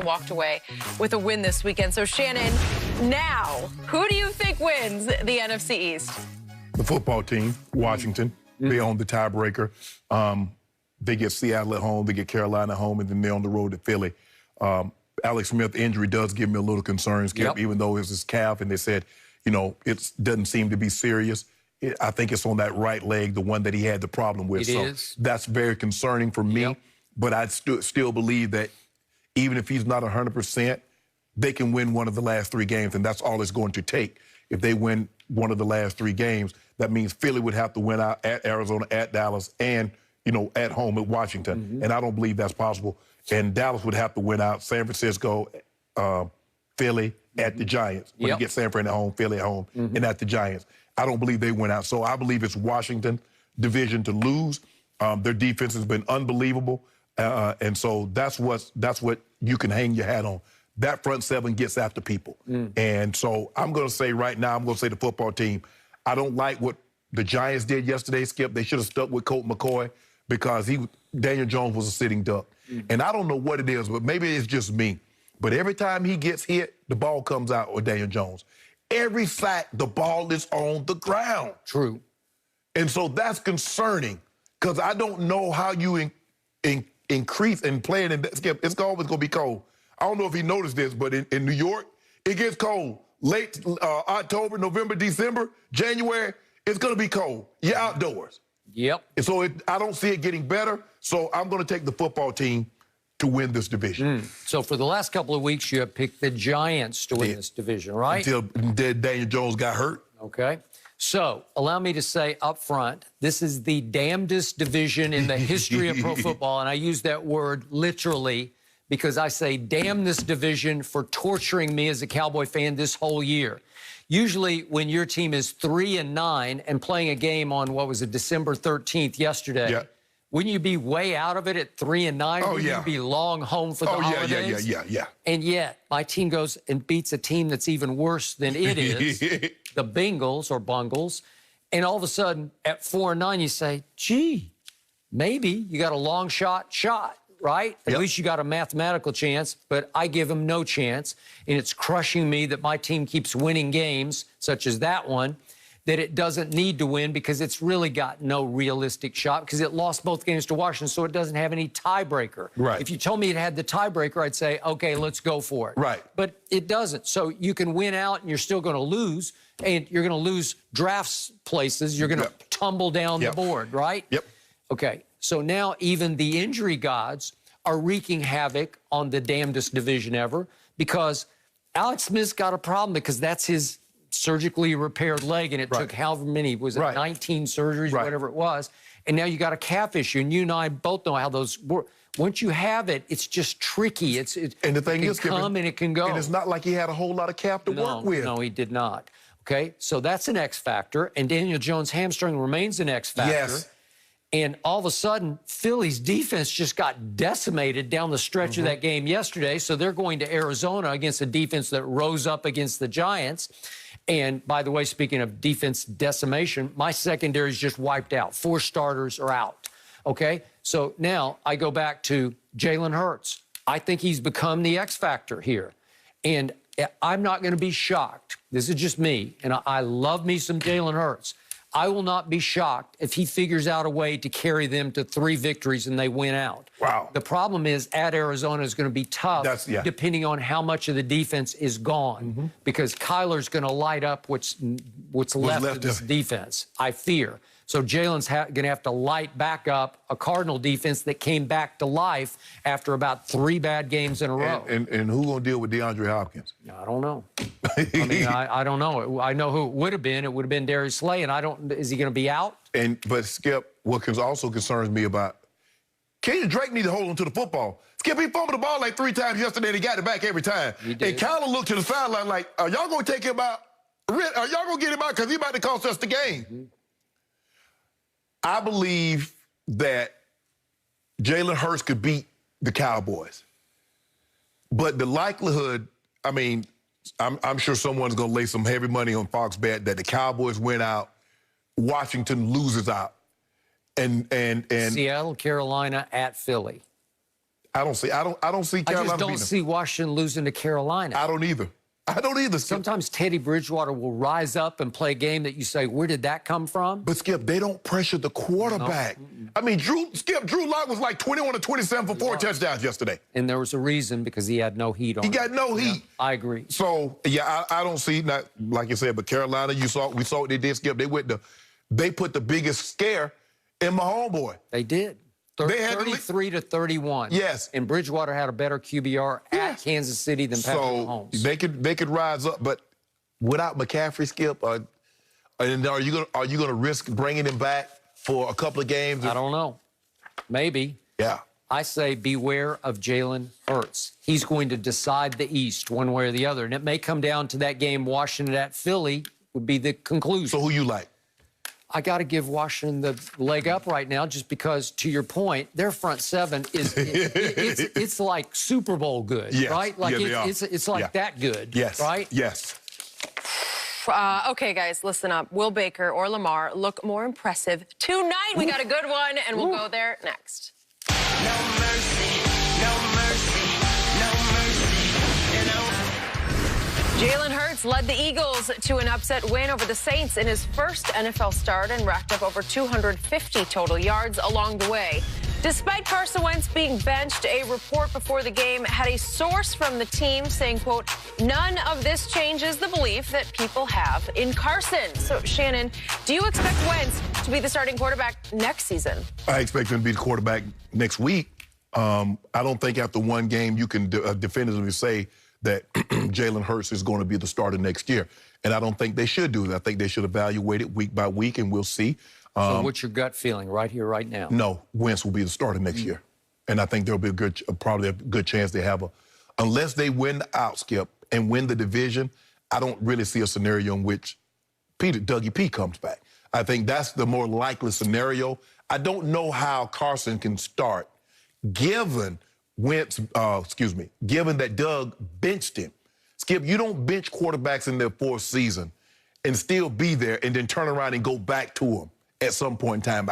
Walked away with a win this weekend. So, Shannon, now, who do you think wins the NFC East? The football team, Washington. They own the tiebreaker. They get Seattle at home, they get Carolina at home, and then they're on the road to Philly. Alex Smith injury does give me a little concern, Skip, even though it's his calf, and they said, you know, it doesn't seem to be serious. I think it's on that right leg, the one that he had the problem with. So that's very concerning for me. But I still believe that even if he's not 100%, they can win one of the last 3 games, and that's all it's going to take. If they win one of the last 3 games, that means Philly would have to win out at Arizona, at Dallas, and, you know, at home at Washington. And I don't believe that's possible. And Dallas would have to win out San Francisco, Philly, at the Giants. When you get San Fran at home, Philly at home, and at the Giants. I don't believe they win out. So I believe it's Washington division to lose. Their defense has been unbelievable. And so that's what you can hang your hat on. That front 7 gets after people. And so I'm going to say right now, I'm going to say the football team. I don't like what the Giants did yesterday, Skip. They should have stuck with Colt McCoy because Daniel Jones was a sitting duck. And I don't know what it is, but maybe it's just me. But every time he gets hit, the ball comes out with Daniel Jones. Every sack, the ball is on the ground. True. And so that's concerning because I don't know how you increase and playing in that, Skip. It's always going to be cold. I don't know if he noticed this, but in New York, it gets cold. Late October, November, December, January, it's going to be cold. You're outdoors. And so I don't see it getting better. So I'm going to take the football team to win this division. So for the last couple of weeks, you have picked the Giants to win this division, right? Until Daniel Jones got hurt. Okay. So allow me to say up front, this is the damnedest division in the history of pro football. And I use that word literally because I say, damn this division for torturing me as a Cowboy fan this whole year. Usually when your team is 3-9 and playing a game on, what was it, December 13th yesterday, wouldn't you be way out of it at 3-9? Oh, wouldn't you be long home for the holidays? Yeah. And yet my team goes and beats a team that's even worse than it is, the Bengals or Bungles. And all of a sudden at 4-9, you say, gee, maybe you got a long shot, right? At least you got a mathematical chance, but I give them no chance. And it's crushing me that my team keeps winning games, such as that one, that it doesn't need to win because it's really got no realistic shot because it lost both games to Washington, so it doesn't have any tiebreaker. If you told me it had the tiebreaker, I'd say, okay, let's go for it. But it doesn't. So you can win out and you're still going to lose, and you're going to lose drafts places. You're going to tumble down the board, right? Okay. So now even the injury gods are wreaking havoc on the damnedest division ever because Alex Smith's got a problem because that's his surgically repaired leg, and it took however many, was it 19 surgeries, whatever it was, and now you got a calf issue, and you and I both know how those work. Once you have it, it's just tricky. And the thing is, it can come and it can go. And it's not like he had a whole lot of calf to work with. No, he did not. Okay, so that's an X factor, and Daniel Jones' hamstring remains an X factor. And all of a sudden, Philly's defense just got decimated down the stretch of that game yesterday. So they're going to Arizona against a defense that rose up against the Giants. And by the way, speaking of defense decimation, my secondary is just wiped out. 4 starters are out. Okay, so now I go back to Jalen Hurts. I think he's become the X factor here. And I'm not going to be shocked. This is just me. And I love me some Jalen Hurts. I will not be shocked if he figures out a way to carry them to 3 victories and they win out. The problem is at Arizona is going to be tough depending on how much of the defense is gone because Kyler's going to light up what's left of this defense, I fear. So Jalen's going to have to light back up a Cardinal defense that came back to life after about 3 bad games in a row. And who's going to deal with DeAndre Hopkins? I don't know. I mean, I don't know. I know who it would have been. It would have been Darius Slay, and is he going to be out? But Skip, what also concerns me about Kenyon Drake need to hold on to the football. Skip, he fumbled the ball like 3 times yesterday, and he got it back every time. And Kyler looked to the sideline like, are y'all going to take him out? Are y'all going to get him out because he's about to cost us the game? I believe that Jalen Hurts could beat the Cowboys. But the likelihood, I mean, I'm sure someone's going to lay some heavy money on Fox Bet that the Cowboys win out, Washington loses out. And Seattle, Carolina, at Philly. I don't see I Carolina just don't beating them. see Washington losing to Carolina. I don't either. Skip. Sometimes Teddy Bridgewater will rise up and play a game that you say, where did that come from? But, Skip, they don't pressure the quarterback. No. I mean, Drew Lock was like 21 or 27 for 4 touchdowns yesterday. And there was a reason, because he had no heat on him. He got no heat. I agree. So, yeah, I don't see, not like you said, but Carolina, we saw what they did, Skip. They put the biggest scare in my homeboy. They did. 33-31. Yes. And Bridgewater had a better QBR at Kansas City than Patrick Mahomes. So they could rise up, but without McCaffrey, Skip, and are you gonna risk bringing him back for a couple of games? I don't know. Maybe. Yeah. I say beware of Jalen Hurts. He's going to decide the East one way or the other, and it may come down to that game Washington at Philly would be the conclusion. So who you like? I got to give Washington the leg up right now, just because, to your point, their front seven is it's like Super Bowl good, right? Like it's like that good, right? Yes. Okay, guys, listen up. Will Baker or Lamar look more impressive tonight? We got a good one, and we'll go there next. No mercy, no mercy, no mercy, you know. Jalen Hurts led the Eagles to an upset win over the Saints in his first NFL start and racked up over 250 total yards along the way. Despite Carson Wentz being benched, a report before the game had a source from the team saying, quote, none of this changes the belief that people have in Carson. So, Shannon, do you expect Wentz to be the starting quarterback next season? I expect him to be the quarterback next week. I don't think after one game you can definitively say that Jalen Hurts is going to be the starter next year. And I don't think they should do that. I think they should evaluate it week by week, and we'll see. So what's your gut feeling right here, right now? No, Wentz will be the starter next year. And I think there'll be probably a good chance they have unless they win out, Skip, and win the division, I don't really see a scenario in which Dougie P comes back. I think that's the more likely scenario. I don't know how Carson can start given that Doug benched him. Skip, you don't bench quarterbacks in their fourth season and still be there and then turn around and go back to them at some point in time.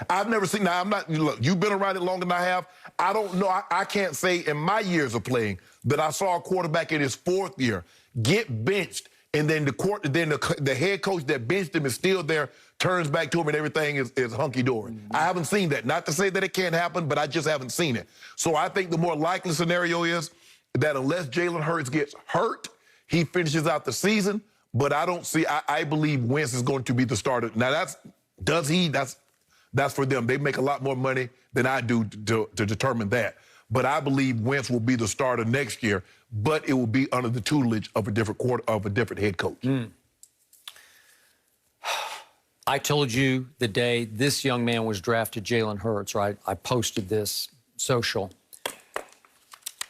I've never seen, now look, you've been around it longer than I have. I don't know, I can't say in my years of playing that I saw a quarterback in his fourth year get benched and then the head coach that benched him is still there, turns back to him, and everything is hunky-dory. I haven't seen that. Not to say that it can't happen, but I just haven't seen it. So I think the more likely scenario is that unless Jalen Hurts gets hurt, he finishes out the season. But I don't see, I believe Wentz is going to be the starter. Now, that's for them. They make a lot more money than I do to determine that. But I believe Wentz will be the starter next year, but it will be under the tutelage of a different head coach. I told you the day this young man was drafted, Jalen Hurts, right? I posted this social.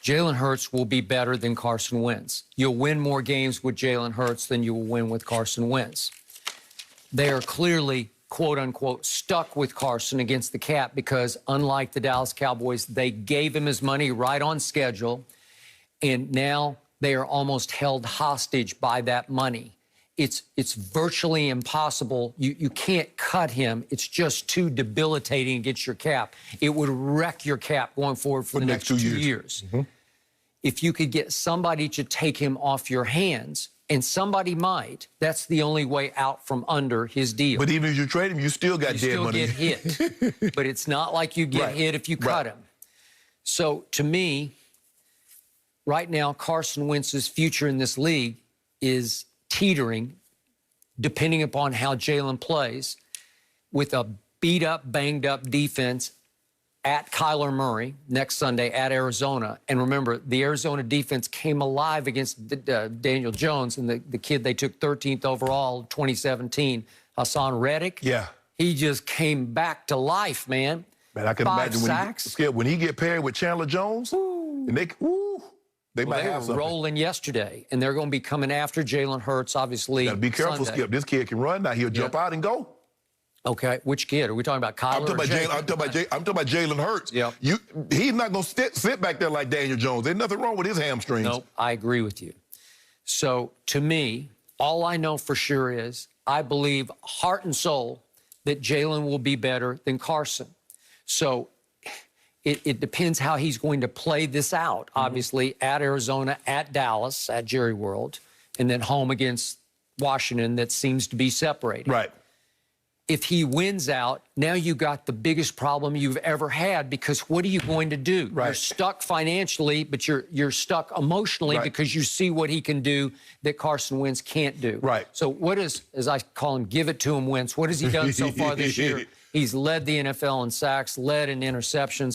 Jalen Hurts will be better than Carson Wentz. You'll win more games with Jalen Hurts than you will win with Carson Wentz. They are clearly, quote unquote, stuck with Carson against the cap because, unlike the Dallas Cowboys, they gave him his money right on schedule, and now they are almost held hostage by that money. It's virtually impossible. You can't cut him. It's just too debilitating against your cap. It would wreck your cap going forward for the next 2 years. If you could get somebody to take him off your hands, and somebody might, that's the only way out from under his deal. But even if you trade him, you still got dead money. You still get hit. But it's not like you get hit if you cut him. So, to me, right now, Carson Wentz's future in this league is teetering, depending upon how Jalen plays, with a beat-up, banged-up defense at Kyler Murray next Sunday at Arizona. And remember, the Arizona defense came alive against Daniel Jones and the kid they took 13th overall, 2017, Hassan Reddick. Yeah. He just came back to life, man. Man, I can imagine when he get paired with Chandler Jones, and they might have something. Rolling yesterday, and they're going to be coming after Jalen Hurts, obviously. Be careful, Sunday. Skip. This kid can run now. He'll jump out and go. Okay, which kid? Are we talking about Kyler? I'm talking about Jalen Hurts. Yeah. He's not going to sit back there like Daniel Jones. There's nothing wrong with his hamstrings. Nope, I agree with you. So, to me, all I know for sure is I believe heart and soul that Jalen will be better than Carson. So, It depends how he's going to play this out. Mm-hmm. Obviously, at Arizona, at Dallas, at Jerry World, and then home against Washington that seems to be separated. Right. If he wins out, now you got the biggest problem you've ever had, because what are you going to do? Right. You're stuck financially, but you're stuck emotionally, Right. because you see what he can do that Carson Wentz can't do. Right. So what is, as I call him, give it to him, Wentz. What has he done so far this year? He's led the NFL in sacks, led in interceptions.